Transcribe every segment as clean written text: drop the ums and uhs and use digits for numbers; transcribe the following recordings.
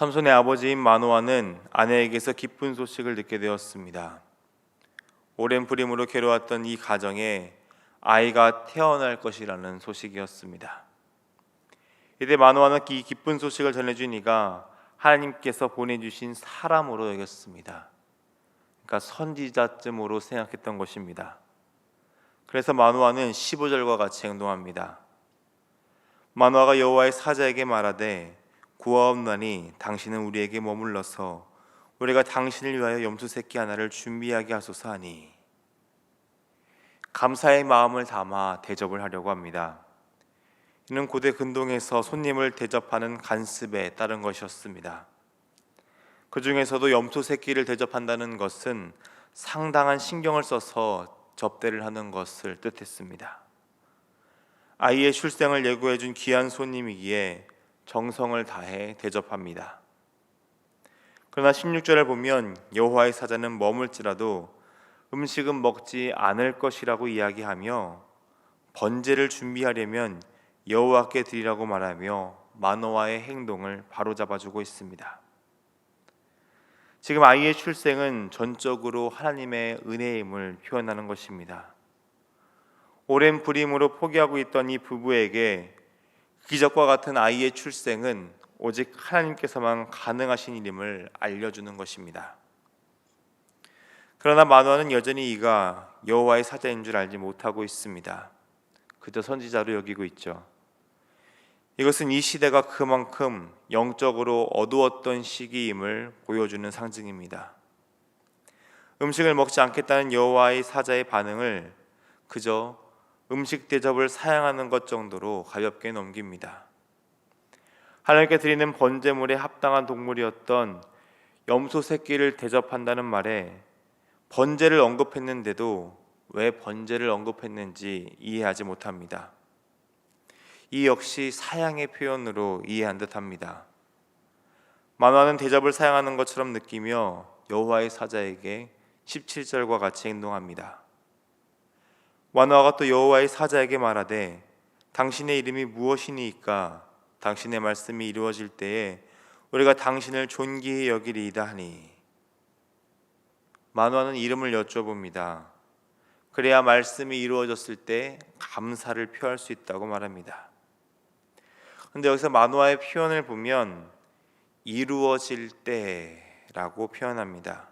삼손의 아버지인 마노아는 아내에게서 기쁜 소식을 듣게 되었습니다. 오랜 불임으로 괴로웠던 이 가정에 아이가 태어날 것이라는 소식이었습니다. 이때 마노아는 이 기쁜 소식을 전해준 이가 하나님께서 보내주신 사람으로 여겼습니다. 그러니까 선지자쯤으로 생각했던 것입니다. 그래서 마노아는 15절과 같이 행동합니다. 마노아가 여호와의 사자에게 말하되 구하옵나니 당신은 우리에게 머물러서 우리가 당신을 위하여 염소 새끼 하나를 준비하게 하소서 하니, 감사의 마음을 담아 대접을 하려고 합니다. 이는 고대 근동에서 손님을 대접하는 간습에 따른 것이었습니다. 그 중에서도 염소 새끼를 대접한다는 것은 상당한 신경을 써서 접대를 하는 것을 뜻했습니다. 아이의 출생을 예고해준 귀한 손님이기에 정성을 다해 대접합니다. 그러나 16절을 보면 여호와의 사자는 머물지라도 음식은 먹지 않을 것이라고 이야기하며 번제를 준비하려면 여호와께 드리라고 말하며 마노아의 행동을 바로잡아주고 있습니다. 지금 아이의 출생은 전적으로 하나님의 은혜임을 표현하는 것입니다. 오랜 불임으로 포기하고 있던 이 부부에게 기적과 같은 아이의 출생은 오직 하나님께서만 가능하신 일임을 알려주는 것입니다. 그러나 마노아는 여전히 이가 여호와의 사자인 줄 알지 못하고 있습니다. 그저 선지자로 여기고 있죠. 이것은 이 시대가 그만큼 영적으로 어두웠던 시기임을 보여주는 상징입니다. 음식을 먹지 않겠다는 여호와의 사자의 반응을 그저 음식 대접을 사양하는 것 정도로 가볍게 넘깁니다. 하나님께 드리는 번제물에 합당한 동물이었던 염소 새끼를 대접한다는 말에 번제를 언급했는데도 왜 번제를 언급했는지 이해하지 못합니다. 이 역시 사양의 표현으로 이해한 듯합니다. 마노아는 대접을 사양하는 것처럼 느끼며 여호와의 사자에게 17절과 같이 행동합니다. 마노아가 또 여호와의 사자에게 말하되 당신의 이름이 무엇이니이까 당신의 말씀이 이루어질 때에 우리가 당신을 존귀히 여기리이다 하니, 마노아는 이름을 여쭤봅니다. 그래야 말씀이 이루어졌을 때 감사를 표할 수 있다고 말합니다. 그런데 여기서 마노아의 표현을 보면 이루어질 때라고 표현합니다.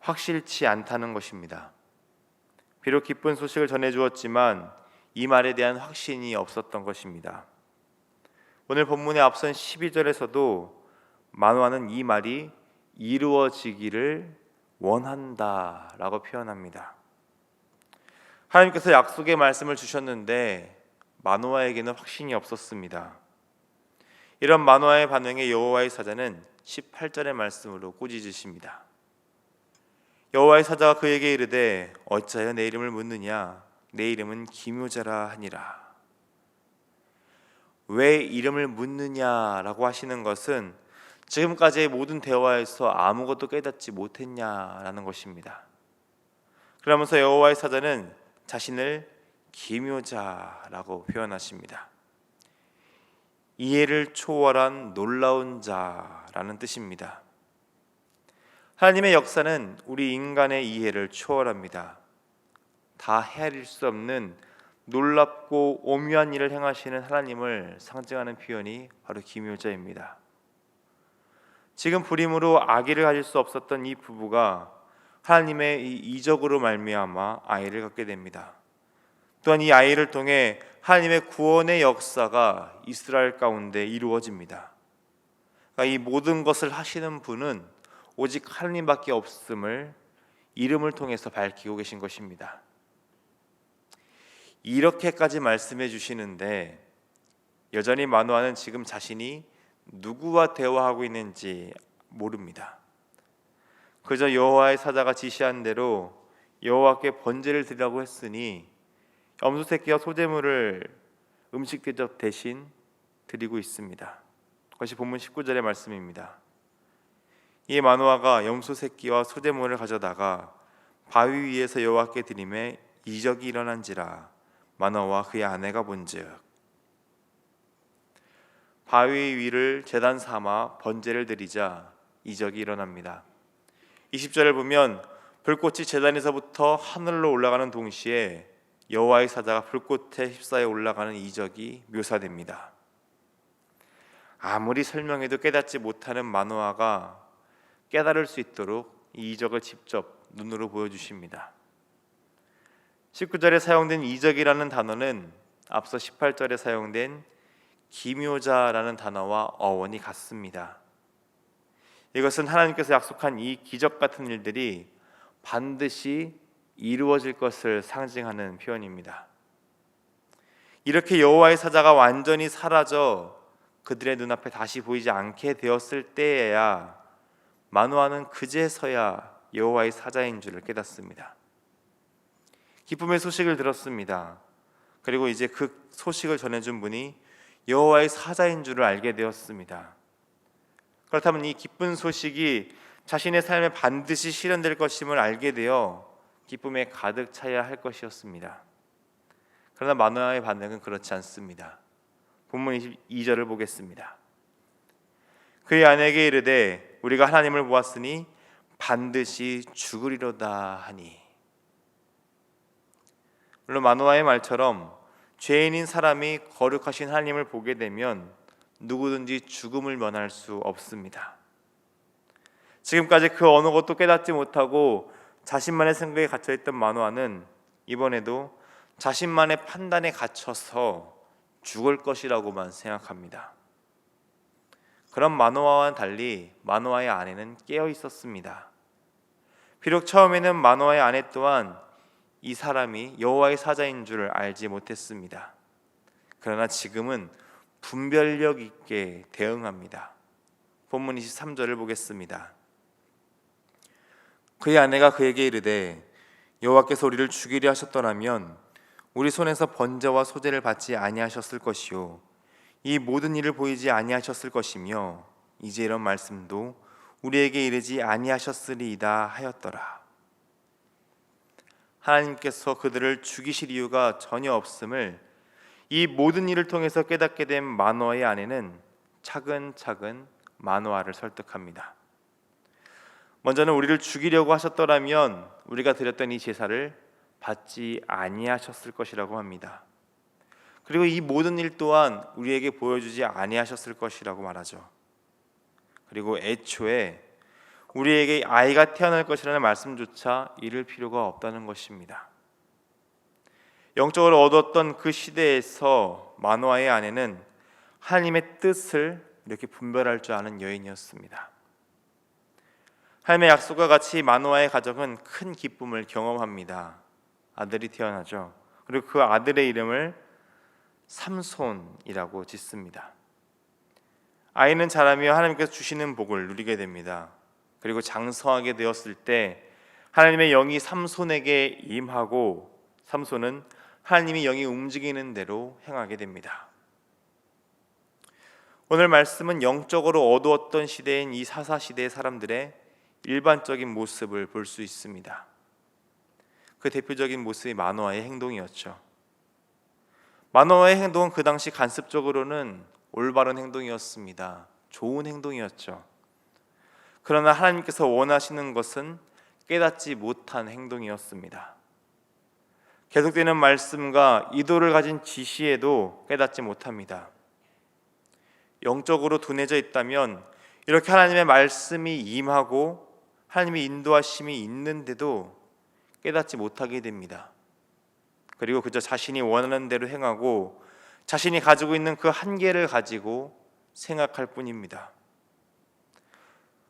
확실치 않다는 것입니다. 비록 기쁜 소식을 전해주었지만 이 말에 대한 확신이 없었던 것입니다. 오늘 본문의 앞선 12절에서도 마노아는 이 말이 이루어지기를 원한다라고 표현합니다. 하나님께서 약속의 말씀을 주셨는데 마노아에게는 확신이 없었습니다. 이런 마노아의 반응에 여호와의 사자는 18절의 말씀으로 꾸짖으십니다. 여호와의 사자가 그에게 이르되 어찌하여 내 이름을 묻느냐, 내 이름은 기묘자라 하니라. 왜 이름을 묻느냐라고 하시는 것은 지금까지의 모든 대화에서 아무것도 깨닫지 못했냐라는 것입니다. 그러면서 여호와의 사자는 자신을 기묘자라고 표현하십니다. 이해를 초월한 놀라운 자라는 뜻입니다. 하나님의 역사는 우리 인간의 이해를 초월합니다. 다 헤아릴 수 없는 놀랍고 오묘한 일을 행하시는 하나님을 상징하는 표현이 바로 기묘자입니다. 지금 불임으로 아기를 가질 수 없었던 이 부부가 하나님의 이 이적으로 말미암아 아이를 갖게 됩니다. 또한 이 아이를 통해 하나님의 구원의 역사가 이스라엘 가운데 이루어집니다. 그러니까 이 모든 것을 하시는 분은 오직 하나님밖에 없음을 이름을 통해서 밝히고 계신 것입니다. 이렇게까지 말씀해 주시는데 여전히 마노아는 지금 자신이 누구와 대화하고 있는지 모릅니다. 그저 여호와의 사자가 지시한 대로 여호와께 번제를 드리라고 했으니 염소 새끼와 소제물을 음식 대접 대신 드리고 있습니다. 그것이 본문 19절의 말씀입니다. 이 마노아가 염소 새끼와 소제물을 가져다가 바위 위에서 여호와께 드리매 이적이 일어난지라 마노아와 그의 아내가 본즉, 바위 위를 제단 삼아 번제를 드리자 이적이 일어납니다. 20절을 보면 불꽃이 제단에서부터 하늘로 올라가는 동시에 여호와의 사자가 불꽃에 휩싸여 올라가는 이적이 묘사됩니다. 아무리 설명해도 깨닫지 못하는 마노아가 깨달을 수 있도록 이 이적을 직접 눈으로 보여주십니다. 19절에 사용된 이적이라는 단어는 앞서 18절에 사용된 기묘자라는 단어와 어원이 같습니다. 이것은 하나님께서 약속한 이 기적 같은 일들이 반드시 이루어질 것을 상징하는 표현입니다. 이렇게 여호와의 사자가 완전히 사라져 그들의 눈앞에 다시 보이지 않게 되었을 때에야 마노아는 그제서야 여호와의 사자인 줄을 깨닫습니다. 기쁨의 소식을 들었습니다. 그리고 이제 그 소식을 전해준 분이 여호와의 사자인 줄을 알게 되었습니다. 그렇다면 이 기쁜 소식이 자신의 삶에 반드시 실현될 것임을 알게 되어 기쁨에 가득 차야 할 것이었습니다. 그러나 마노아의 반응은 그렇지 않습니다. 본문 22절을 보겠습니다. 그의 아내에게 이르되 우리가 하나님을 보았으니 반드시 죽으리로다 하니. 물론 마노아의 말처럼 죄인인 사람이 거룩하신 하나님을 보게 되면 누구든지 죽음을 면할 수 없습니다. 지금까지 그 어느 것도 깨닫지 못하고 자신만의 생각에 갇혀있던 마노아는 이번에도 자신만의 판단에 갇혀서 죽을 것이라고만 생각합니다. 그런 마노아와는 달리 마노아의 아내는 깨어 있었습니다. 비록 처음에는 마노아의 아내 또한 이 사람이 여호와의 사자인 줄 알지 못했습니다. 그러나 지금은 분별력 있게 대응합니다. 본문 23절을 보겠습니다. 그의 아내가 그에게 이르되 여호와께서 우리를 죽이려 하셨더라면 우리 손에서 번제와 소제를 받지 아니하셨을 것이요 이 모든 일을 보이지 아니하셨을 것이며 이제 이런 말씀도 우리에게 이르지 아니하셨으리이다 하였더라. 하나님께서 그들을 죽이실 이유가 전혀 없음을 이 모든 일을 통해서 깨닫게 된 마노아의 아내는 차근차근 마노아를 설득합니다. 먼저는 우리를 죽이려고 하셨더라면 우리가 드렸던 이 제사를 받지 아니하셨을 것이라고 합니다. 그리고 이 모든 일 또한 우리에게 보여주지 아니하셨을 것이라고 말하죠. 그리고 애초에 우리에게 아이가 태어날 것이라는 말씀조차 이를 필요가 없다는 것입니다. 영적으로 얻었던 그 시대에서 마노아의 아내는 하나님의 뜻을 이렇게 분별할 줄 아는 여인이었습니다. 하나님의 약속과 같이 마노아의 가정은 큰 기쁨을 경험합니다. 아들이 태어나죠. 그리고 그 아들의 이름을 삼손이라고 짓습니다. 아이는 자라며 하나님께서 주시는 복을 누리게 됩니다. 그리고 장성하게 되었을 때 하나님의 영이 삼손에게 임하고 삼손은 하나님의 영이 움직이는 대로 행하게 됩니다. 오늘 말씀은 영적으로 어두웠던 시대인 이 사사시대의 사람들의 일반적인 모습을 볼 수 있습니다. 그 대표적인 모습이 마노아의 행동이었죠. 마노아의 행동은 그 당시 간습적으로는 올바른 행동이었습니다. 좋은 행동이었죠. 그러나 하나님께서 원하시는 것은 깨닫지 못한 행동이었습니다. 계속되는 말씀과 이도를 가진 지시에도 깨닫지 못합니다. 영적으로 둔해져 있다면 이렇게 하나님의 말씀이 임하고 하나님의 인도하심이 있는데도 깨닫지 못하게 됩니다. 그리고 그저 자신이 원하는 대로 행하고 자신이 가지고 있는 그 한계를 가지고 생각할 뿐입니다.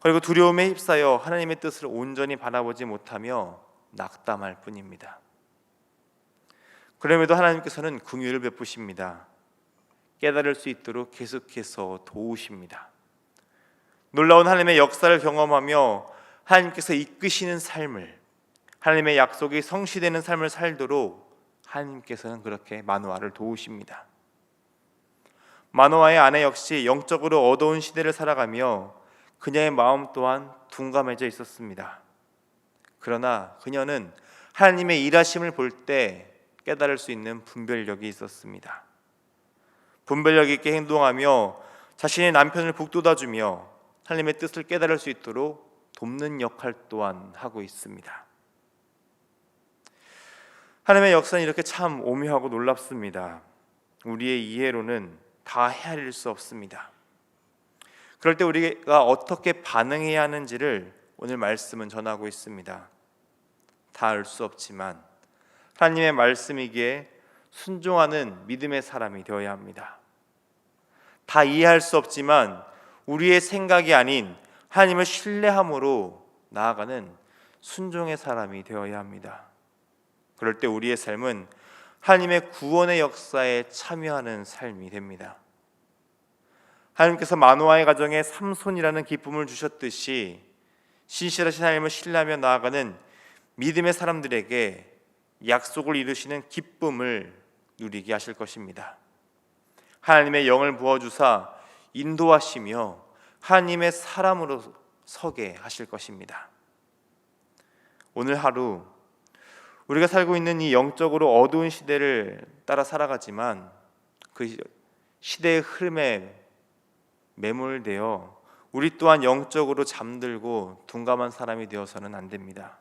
그리고 두려움에 휩싸여 하나님의 뜻을 온전히 바라보지 못하며 낙담할 뿐입니다. 그럼에도 하나님께서는 긍휼을 베푸십니다. 깨달을 수 있도록 계속해서 도우십니다. 놀라운 하나님의 역사를 경험하며 하나님께서 이끄시는 삶을, 하나님의 약속이 성취되는 삶을 살도록 하나님께서는 그렇게 마노아를 도우십니다. 마노아의 아내 역시 영적으로 어두운 시대를 살아가며 그녀의 마음 또한 둔감해져 있었습니다. 그러나 그녀는 하나님의 일하심을 볼 때 깨달을 수 있는 분별력이 있었습니다. 분별력 있게 행동하며 자신의 남편을 북돋아주며 하나님의 뜻을 깨달을 수 있도록 돕는 역할 또한 하고 있습니다. 하나님의 역사는 이렇게 참 오묘하고 놀랍습니다. 우리의 이해로는 다 헤아릴 수 없습니다. 그럴 때 우리가 어떻게 반응해야 하는지를 오늘 말씀은 전하고 있습니다. 다 알 수 없지만 하나님의 말씀이기에 순종하는 믿음의 사람이 되어야 합니다. 다 이해할 수 없지만 우리의 생각이 아닌 하나님을 신뢰함으로 나아가는 순종의 사람이 되어야 합니다. 그럴 때 우리의 삶은 하나님의 구원의 역사에 참여하는 삶이 됩니다. 하나님께서 마노아의 가정에 삼손이라는 기쁨을 주셨듯이 신실하신 하나님을 신뢰하며 나아가는 믿음의 사람들에게 약속을 이루시는 기쁨을 누리게 하실 것입니다. 하나님의 영을 부어주사 인도하시며 하나님의 사람으로 서게 하실 것입니다. 오늘 하루 우리가 살고 있는 이 영적으로 어두운 시대를 따라 살아가지만 그 시대의 흐름에 매몰되어 우리 또한 영적으로 잠들고 둔감한 사람이 되어서는 안 됩니다.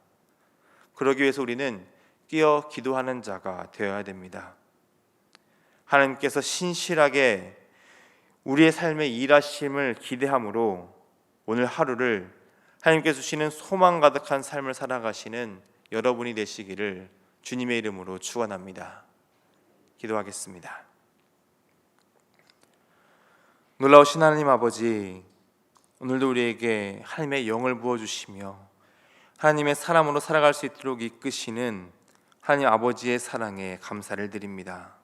그러기 위해서 우리는 깨어 기도하는 자가 되어야 됩니다. 하나님께서 신실하게 우리의 삶의 일하심을 기대함으로 오늘 하루를 하나님께서 주시는 소망 가득한 삶을 살아가시는 여러분이 되시기를 주님의 이름으로 축원합니다. 기도하겠습니다. 놀라우신 하나님 아버지, 오늘도 우리에게 하나님의 영을 부어주시며 하나님의 사람으로 살아갈 수 있도록 이끄시는 하나님 아버지의 사랑에 감사를 드립니다.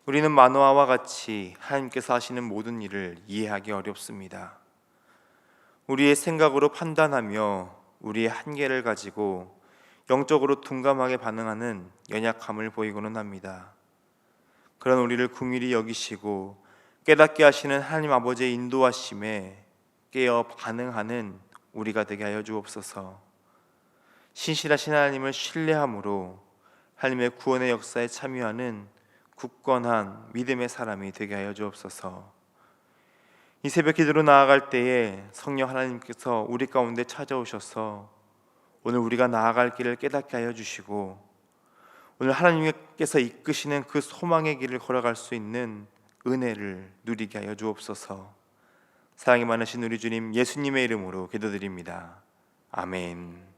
우리는 마노아와 같이 하나님께서 하시는 모든 일을 이해하기 어렵습니다. 우리의 생각으로 판단하며 우리의 한계를 가지고 영적으로 둔감하게 반응하는 연약함을 보이고는 합니다. 그런 우리를 긍휼히 여기시고 깨닫게 하시는 하나님 아버지의 인도하심에 깨어 반응하는 우리가 되게 하여 주옵소서. 신실하신 하나님을 신뢰함으로 하나님의 구원의 역사에 참여하는 굳건한 믿음의 사람이 되게 하여 주옵소서. 이 새벽 기도로 나아갈 때에 성령 하나님께서 우리 가운데 찾아오셔서 오늘 우리가 나아갈 길을 깨닫게 하여 주시고 오늘 하나님께서 이끄시는 그 소망의 길을 걸어갈 수 있는 은혜를 누리게 하여 주옵소서. 사랑이 많으신 우리 주님 예수님의 이름으로 기도드립니다. 아멘.